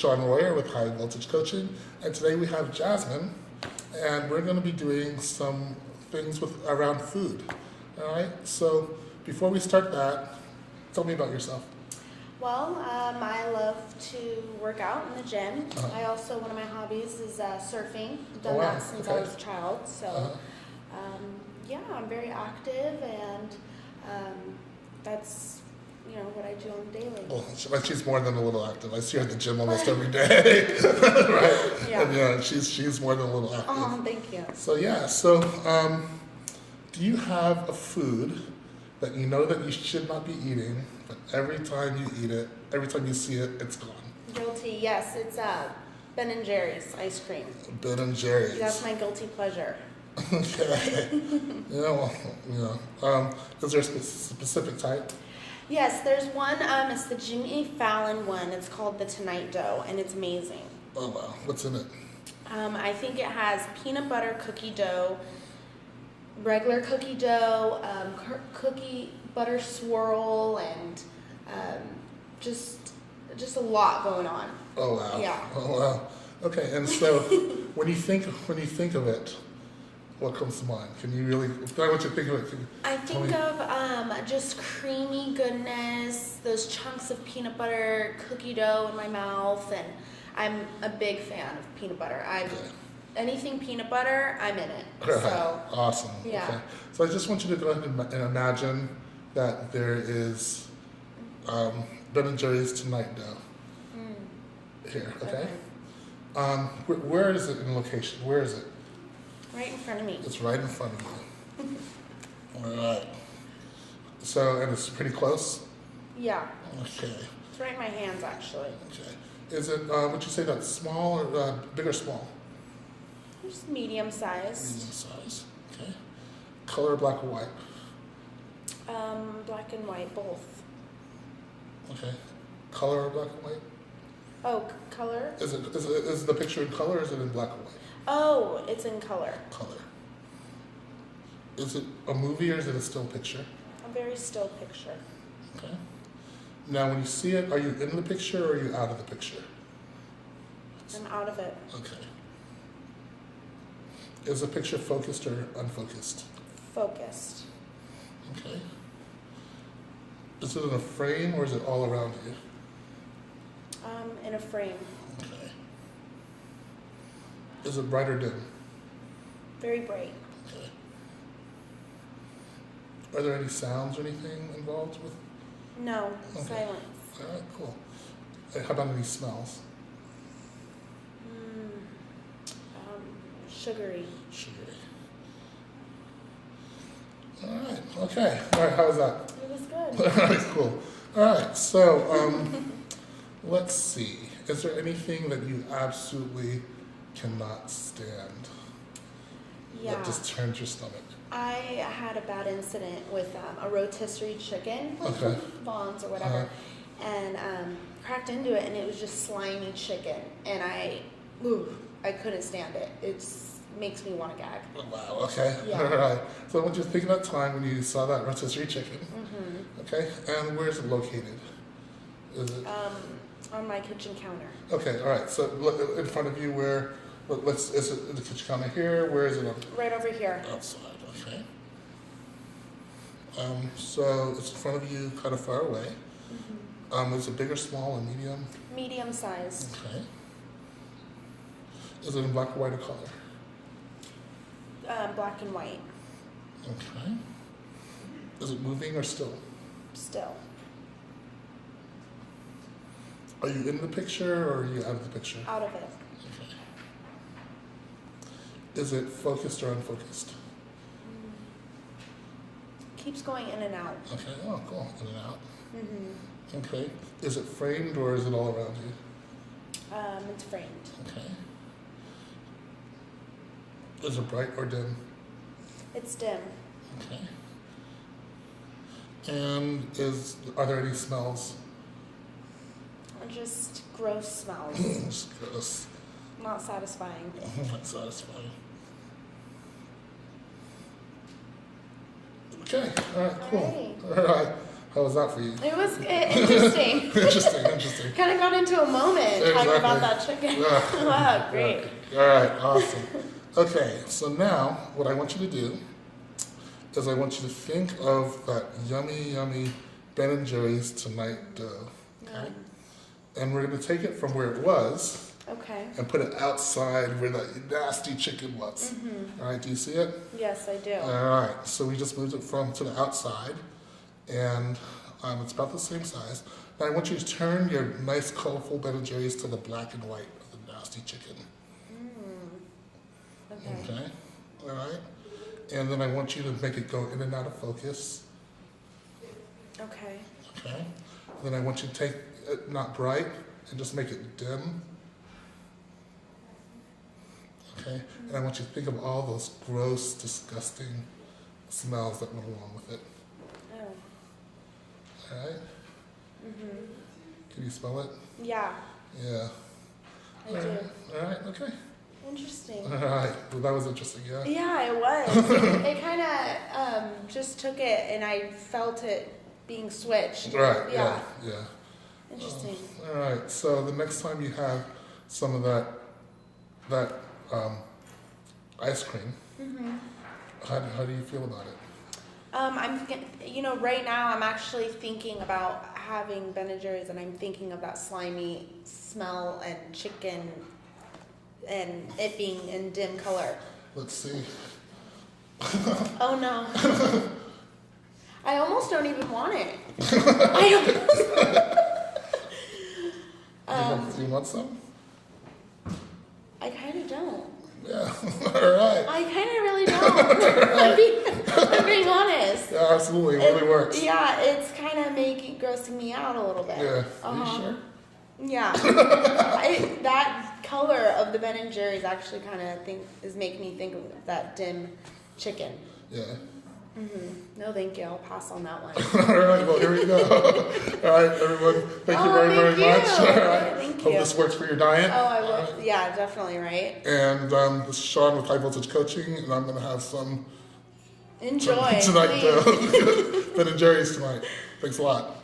Shaun Royer with High Voltage Coaching, and today we have Jasmine, and we're going to be doing some things around food. All right. So before we start that, tell me about yourself. Well, I love to work out in the gym. I also, one of my hobbies is surfing. I've done that since I was a child. So, yeah, I'm very active, and that's what I do on the daily. Well, she's more than a little active. I see her at the gym almost every day, right? Yeah. And, yeah, she's more than a little active. Oh, thank you. So yeah, do you have a food that you know that you should not be eating, but every time you eat it, every time you see it, it's gone? Guilty, yes. It's Ben & Jerry's ice cream. Ben & Jerry's. That's my guilty pleasure. Okay. Is there a specific type? Yes, there's one. It's the Jimmy Fallon one. It's called the Tonight Dough, and it's amazing. Oh wow, what's in it? I think it has peanut butter cookie dough, regular cookie dough, cookie butter swirl, and just a lot going on. Oh wow. Yeah. Oh wow. Okay, and so when you think of it, what comes to mind? Can you really? I want you to think of it. I think of just creamy goodness, those chunks of peanut butter cookie dough in my mouth, and I'm a big fan of peanut butter. Anything peanut butter, I'm in it. So awesome. Yeah. Okay. So I just want you to go ahead and imagine that there is Ben & Jerry's Tonight Dough here. Okay. Where is it in location? Where is it? Right in front of me. It's right in front of you. All right. So, and it's pretty close? Yeah. Okay. It's right in my hands, actually. Okay. Is it, would you say that's small or big or small? Just medium size. Medium size. Okay. Color, black or white? Black and white, both. Okay. Color or black and white? Oh, color? Is the picture in color or is it in black and white? Oh, it's in color. Color. Is it a movie or is it a still picture? A very still picture. Okay. Now, when you see it, are you in the picture or are you out of the picture? I'm out of it. Okay. Is the picture focused or unfocused? Focused. Okay. Is it in a frame or is it all around you? In a frame. Okay. Is it bright or dim? Very bright. Okay. Are there any sounds or anything involved with? No, Okay. silence. All right, cool. How about any smells? Sugary. Sugary. All right, okay. All right, how was that? It was good. All right, cool. All right, so let's see. Is there anything that you absolutely cannot stand? Yeah. That just turns your stomach? I had a bad incident with a rotisserie chicken, Okay. Vaughn's or whatever, and cracked into it, and it was just slimy chicken, and I couldn't stand it. It makes me want to gag. Oh, wow, okay. Yeah. All right. So I want you to think of that time when you saw that rotisserie chicken. Okay, and where is it located? Is it? On my kitchen counter. Okay, all right. So look in front of you where, is it the kitchen counter here? Where is it on? Right over here. Outside, okay. So it's in front of you, kind of far away. Is it big or small or medium? Medium size. Okay. Is it in black or white or color? Black and white. Okay. Is it moving or still? Still. Are you in the picture or are you out of the picture? Out of it. Okay. Is it focused or unfocused? Keeps going in and out. Okay, oh, cool. In and out. Okay. Is it framed or is it all around you? It's framed. Okay. Is it bright or dim? It's dim. Okay. And are there any smells? Just gross smells. Just gross. Not satisfying. Not satisfying. Okay, all right, cool. Alrighty. All right. How was that for you? It was interesting. Interesting. Kind of got into a moment talking about that chicken. Wow, great. All right, awesome. Okay, so now what I want you to do is I want you to think of that yummy Ben & Jerry's Tonight dough. Okay? And we're going to take it from where it was Okay. and put it outside where that nasty chicken was. All right, do you see it? Yes, I do. All right, so we just moved it to the outside, and it's about the same size. Now I want you to turn your nice, colorful Ben & Jerry's to the black and white of the nasty chicken. Okay. All right. And then I want you to make it go in and out of focus. Okay. Okay. Then I want you to take it not bright and just make it dim. Okay. And I want you to think of all those gross, disgusting smells that went along with it. Oh. All right. Can you smell it? Yeah, Yeah. I do. All right. Okay. Interesting. All right. Well, that was interesting. Yeah. Yeah, it was. It kind of just took it, and I felt it being switched. Right. Yeah. Yeah. Interesting. All right. So the next time you have some of that ice cream, how do you feel about it? Right now I'm actually thinking about having Ben & Jerry's, and I'm thinking of that slimy smell and chicken, and it being in dim color. Let's see. Oh no. I almost don't even want it. I almost. Do you want some? I kind of don't. Yeah. All right. I kind of really don't. I'm being honest. Yeah, absolutely. It really works. Yeah, it's kind of grossing me out a little bit. Yeah. Are you sure? Yeah. That color of the Ben & Jerry's actually kind of is making me think of that dim chicken. Yeah. No, thank you. I'll pass on that one. All right. Well, here we go. All right, everyone. Thank you very much. All right. Thank Hope you. this works for your diet. Oh, I will. All right. Yeah, definitely, right? And this is Shaun with High Voltage Coaching, and I'm going to have some Enjoy. tonight. Please. Ben & Jerry's tonight. Thanks a lot.